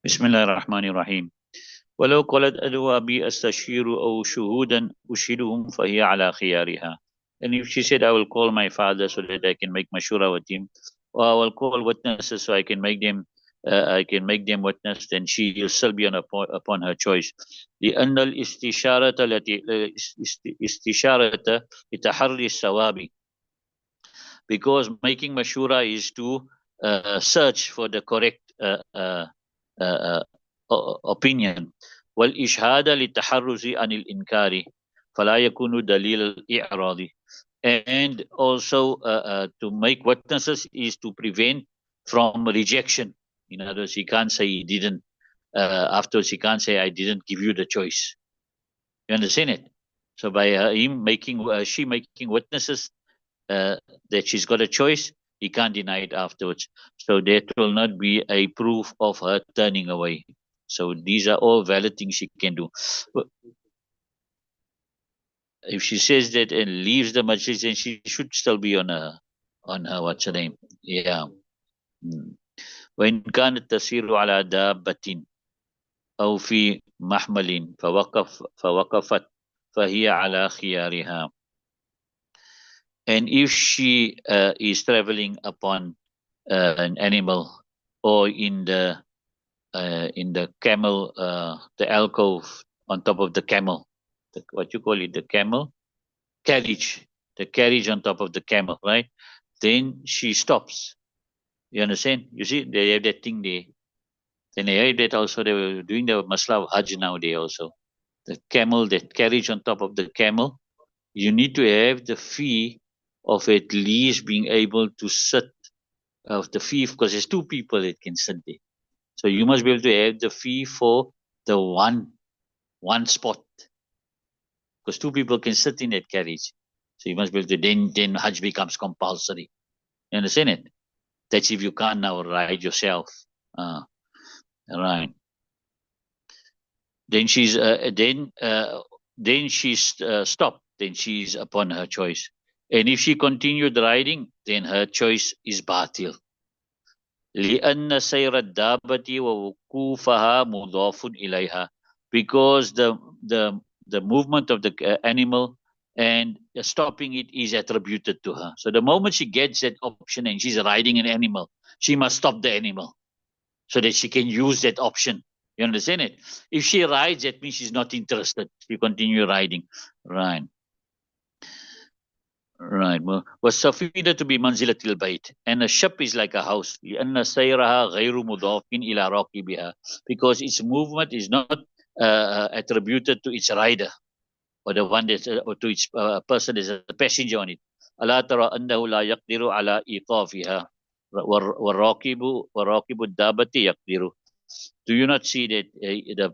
بسم الله الرحمن الرحيم ولو قالت أدوا بي أستشير أو شهودا أشهدهم فهي على خيارها. And if she said, I will call my father so that I can make mashura with him, or I will call witnesses so I can make them witness, then she will still be upon her choice. لأن الاستشارة التي استشارة لتحري الصواب, because making mashura is to search for the correct uh, opinion. والإشهاد للتحرز عن الإنكار فلا يكون دليل الإعراض. And also to make witnesses is to prevent from rejection. In other words, he can't say he didn't. Afterwards, he can't say I didn't give you the choice. You understand it? So by she making witnesses that she's got a choice, he can't deny it afterwards. So that will not be a proof of her turning away. So these are all valid things she can do. If she says that and leaves the majlis, then she should still be on her what's her name? Yeah. وإن كانت تسير على دابة أو في محمل فوقفت فهي على خيارها. And if she is traveling upon an animal, or in the camel, the alcove on top of the camel, what you call it, the camel carriage, the carriage on top of the camel, right? Then she stops. You understand? You see, they have that thing there. Then they have that also. They were doing the Masla of Hajj nowadays also. The camel, that carriage on top of the camel, you need to have the fee of at least being able to sit of the fee, because there's two people that can sit there. So you must be able to have the fee for the one spot, because two people can sit in that carriage. So you must be able to, then Hajj becomes compulsory. You understand it? That's if you can't now ride yourself. Right. Then she's stopped. Then she's upon her choice. And if she continued riding, then her choice is batil. لأن سير الدابة ووقوفها مضاف إليها, because the movement of the animal and stopping it is attributed to her. So the moment she gets that option and she's riding an animal, she must stop the animal so that she can use that option. You understand it? If she rides, that means she's not interested. She continue riding. Right. Right. والسفينة بمنزلة البيت, and a ship is like a house. لأن سيرها غير مضاف إلى راكبها, because its movement is not attributed to its rider, or the one that's or to its person that's a passenger on it. ألا ترى أنه لا يقدر على إيقافها والراكب الدابة يقدر. Do you not see that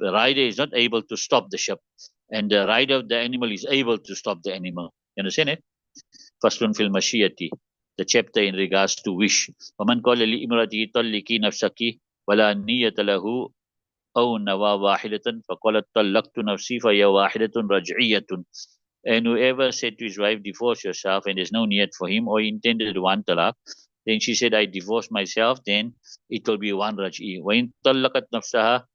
the rider is not able to stop the ship, and the rider of the animal is able to stop the animal? You understand it? فصل في المشية, the chapter in regards to wish. ومن قال لامرأته طلقي نفسك ولا نية له أو نوى واحدة فقالت طلقت نفسي فهي واحدة رجعية. And whoever said to his wife, divorce yourself, and there's no need for him, or intended one talaq, then she said, I divorce myself, then it will be one raj'i. وإن طلقت نفسها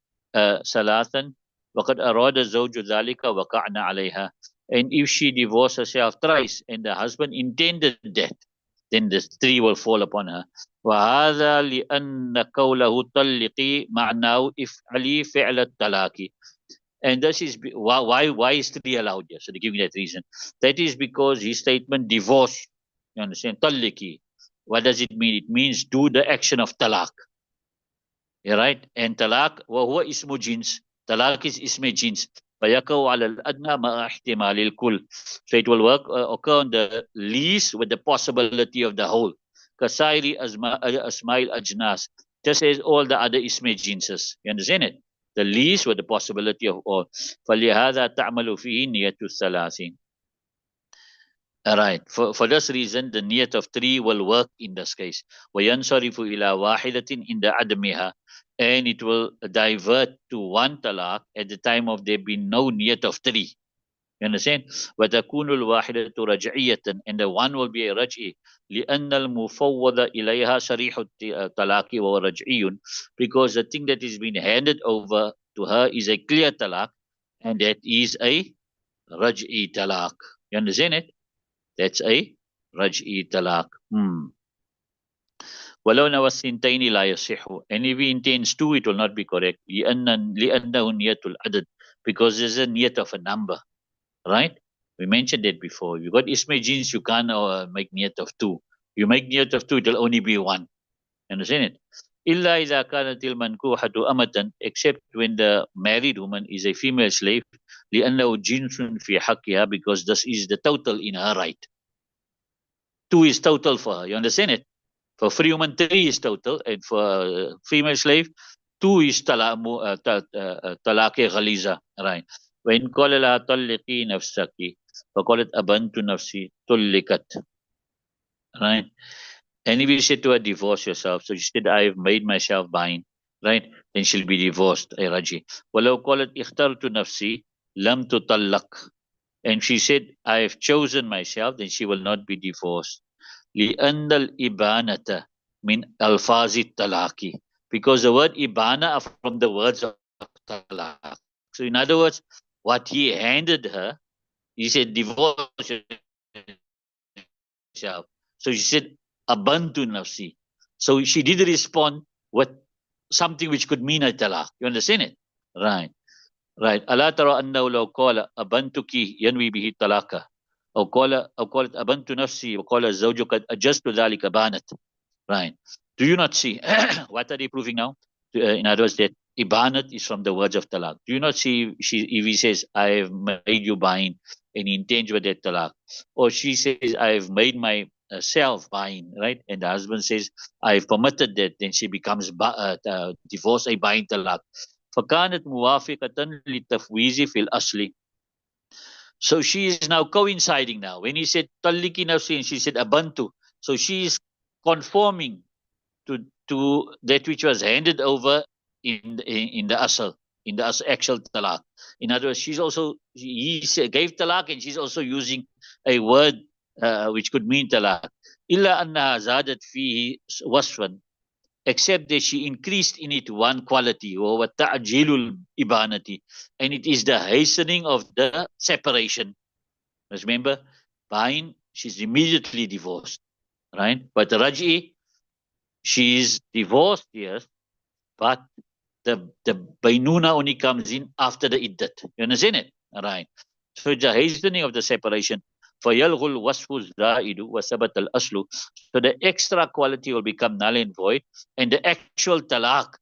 ثلاثا وقد أراد الزوج ذلك وقعنا عليها. And if she divorced herself thrice and the husband intended that, then the three will fall upon her. وهذا لأن قوله طلقي معناه افعلي فعل الطلاق. And this is why is three allowed here? So they give me that reason. That is because his statement divorce. You understand? Taliki. What does it mean? It means do the action of talaq. Yeah, right? And talaq, وهو اسم جنس. Talaq is ism jins. فيقع على الأدنى مع احتمال الكل. So it will occur on the least with the possibility of the whole. كسائر أسماء الأجناس. Just as all the other ism jinses. You understand it? The least with the possibility of all. فلهذا تعمل فيه نية الثلاثين. Right. For this reason, the niyat of three will work in this case. وينصرف إلى واحدة عند عدمها, and it will divert to one talaq at the time of there being no niyat of three. You understand? وتكون الواحدة رجعية, and the one will be a رجعي لأن المفوض إليها صريح الطلاق وهو رجعي, because the thing that is being handed over to her is a clear talaq, and that is a رجعي talaq. You understand it? That's a رجعي talaq. ولو نوى الثنتين لا يصح, and if he intends two, it will not be correct. لأنه نية العدد, because there's a niyat of a number, right? We mentioned that before. If you got ismay jeans, you can't make niyat of two. You make niyat of two, it will only be one. Understand it? إلا إذا كانت المنكوحة أمة, except when the married woman is a female slave, لأنه جنس في حقها, because this is the total in her right. Two is total for her. You understand it? For free woman, three is total, and for female slave, two is talaqi ghaliza, right? وإن قال لها طلقي نفسك فقالت أبنت نفسي طلقت, right? And if you said to her, divorce yourself, so she said, I've made myself bind, right? Then she'll be divorced, ay raji. ولو قالت اخترت نفسي لم تطلق, and she said, I've chosen myself, then she will not be divorced. لأن الإبانة من ألفاظ الطلاق, because the word ibana are from the words of talaq. So in other words, what he handed her, he said, divorce yourself. So she said, abantu nafsi. So she did respond with something which could mean a talaq. You understand it? Right. Right. ألا ترى أنه لو قال أبنتك ينوي به الطلاق, أو قالت أبنت نفسي وقال الزوج قد أجزت ذلك بانت. Right. Do you not see? What are they proving now? In other words, that ibanat is from the words of talaq. Do you not see? If he says, I have made you bind, and he intends with that talaq, or she says, I have made myself bind, right? And the husband says, I have permitted that, then she becomes divorce, a bind talaq. فكانت موافقة للتفويض في الأصل. So she is now coinciding now. When he said taliki nafsi and she said abantu, so she is conforming to that which was handed over in the asal, in the actual talaq. In other words, he gave talaq, and she's also using a word which could mean talaq. إلا أنها زادت فيه وصفا, except that she increased in it one quality, or ta'jilul ibanati, and it is the hastening of the separation. Remember, Bain, she's immediately divorced, right? But Raj'i, she's divorced, yes, but the Bainuna only comes in after the Iddat. You understand it? Right. So the hastening of the separation. فَيَلْغُ الْوَصْفُ الزَّائِدُ وَثَبَتَ الْأَصْلُ. So the extra quality will become null and void, and the actual talaq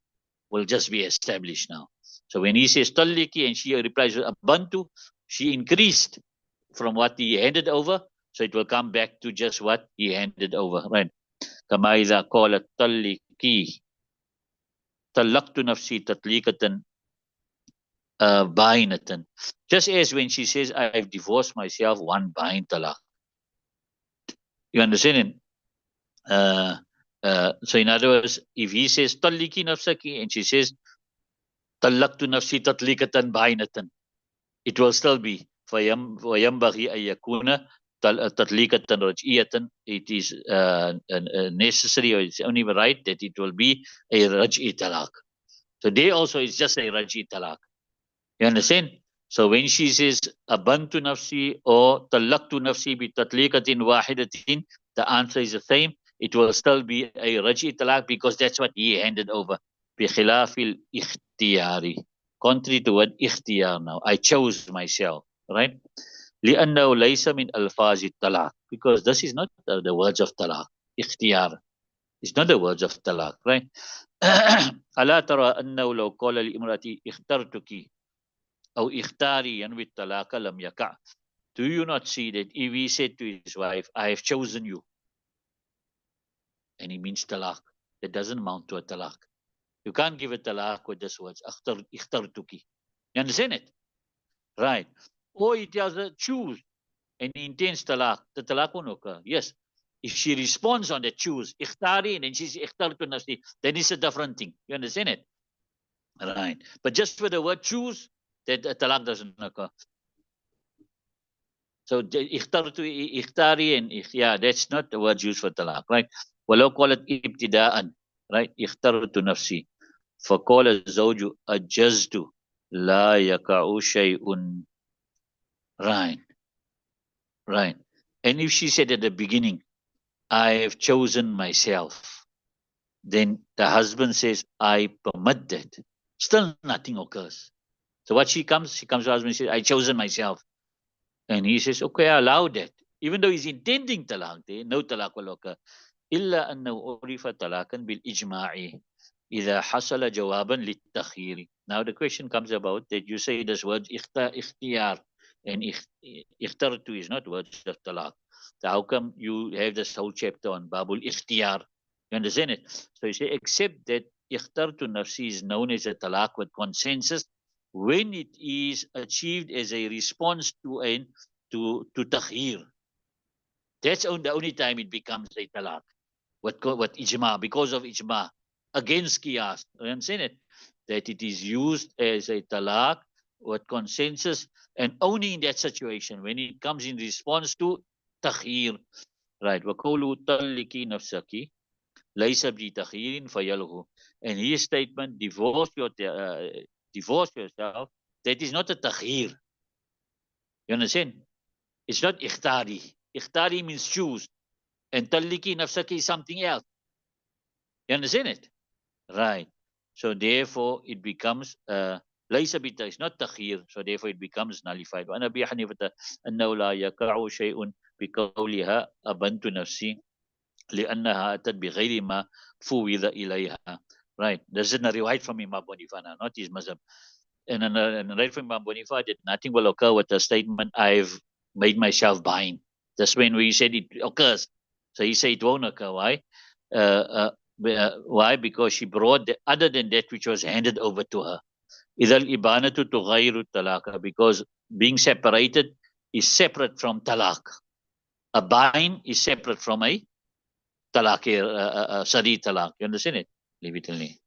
will just be established now. So when he says taliki and she replies abantu, she increased from what he handed over, so it will come back to just what he handed over, right? كما إذا قالت طلقي طلقت نفسي تطليقة باينة. Just as when she says, I've divorced myself one bain talaq. You understand? So in other words, if he says taliki nafsaki and she says طلقت نفسي تطليقة باينة, it will still be وينبغي أن يكون تطليقة رجعية. It is necessary, or it's only right that it will be a raj'i talaq. So they also is just a raj'i talaq. You understand? So when she says abantu nafsi or talaqtu nafsi bi tatliqatin wahidatin, the answer is the same. It will still be a raj'i talaq, because that's what he handed over. Bi khilafil ikhtiyari, contrary to what ikhtiyar now. I chose myself, right? لأنه ليس من ألفاظ الطلاق, because this is not the words of talaq. ikhtiyar, it's not the words of talaq, right? ألا ترى أنه لو قال لامرأتي اخترتك أو اختاري ينوي الطلاق لم يقع. Do you not see that if he said to his wife, I have chosen you, and he means talaq, that doesn't amount to a talaq. You can't give a talaq with these words, اخترتك. You understand it? Right. Or he tells her, choose, and he intends talaq. The talaq won't occur. Yes. If she responds on the choose, ikhtari, and then she's ikhtartu nafsi, then it's a different thing. You understand it? Right. But just for the word choose, that talaq doesn't occur. So ikhtari and yeah, that's not the word used for talaq, right? ولو قالت ابتداء, right? اخترت نفسي فقال الزوج أجزت لا يقع شيء, right, right. And if she said at the beginning, I have chosen myself, then the husband says, I permit that. Still nothing occurs. So what she comes to the husband and says, I chosen myself. And he says, okay, I allow that. Even though he's intending talaq there, no talaq will occur. إلا أنه عرف طلاقا بالإجماع إذا حصل جوابا للتخيير. Now the question comes about that you say this word اختيار, and اخترت is not words of talaq. So how come you have this whole chapter on Babul Ikhtiyar? You understand it? So you say, except that اخترت نفسي is known as a talaq with consensus when it is achieved as a response to takhir. That's the only time it becomes a talaq. What ijma, because of ijma, against qiyas. You understand it? That it is used as a talaq with consensus, and only in that situation when it comes in response to takhir. Right. وَقَوْلُ طَلِّقِ نَفْسَكِ لَيْسَ بِتَخْيِيرٍ فَيَلْهُ. And his statement, divorce yourself, that is not a takhir. You understand? It's not ikhtari. Ikhtari means choose. And taliki nafsaki is something else. You understand it? Right. So therefore it becomes ليس بتا, it's not takhir, so therefore it becomes nullified. وأنا أبي حنيفة أنه لا يقع شيء بقولها أبنت نفسي لأنها أتت بغير ما فوض إليها. Right. This is a riwayat from Imam Bonifa, not his mazhab. And a riwayat from Imam Bonifa that nothing will occur with the statement, I've made myself bind. That's when we said it occurs. So he said it won't occur. Why? Why? Because she brought other than that which was handed over to her. إذا الإبانة تغير الطلاق, because being separated is separate from talaq. A bind is separate from a talaq, sari talaq. You understand it? Leave it till me.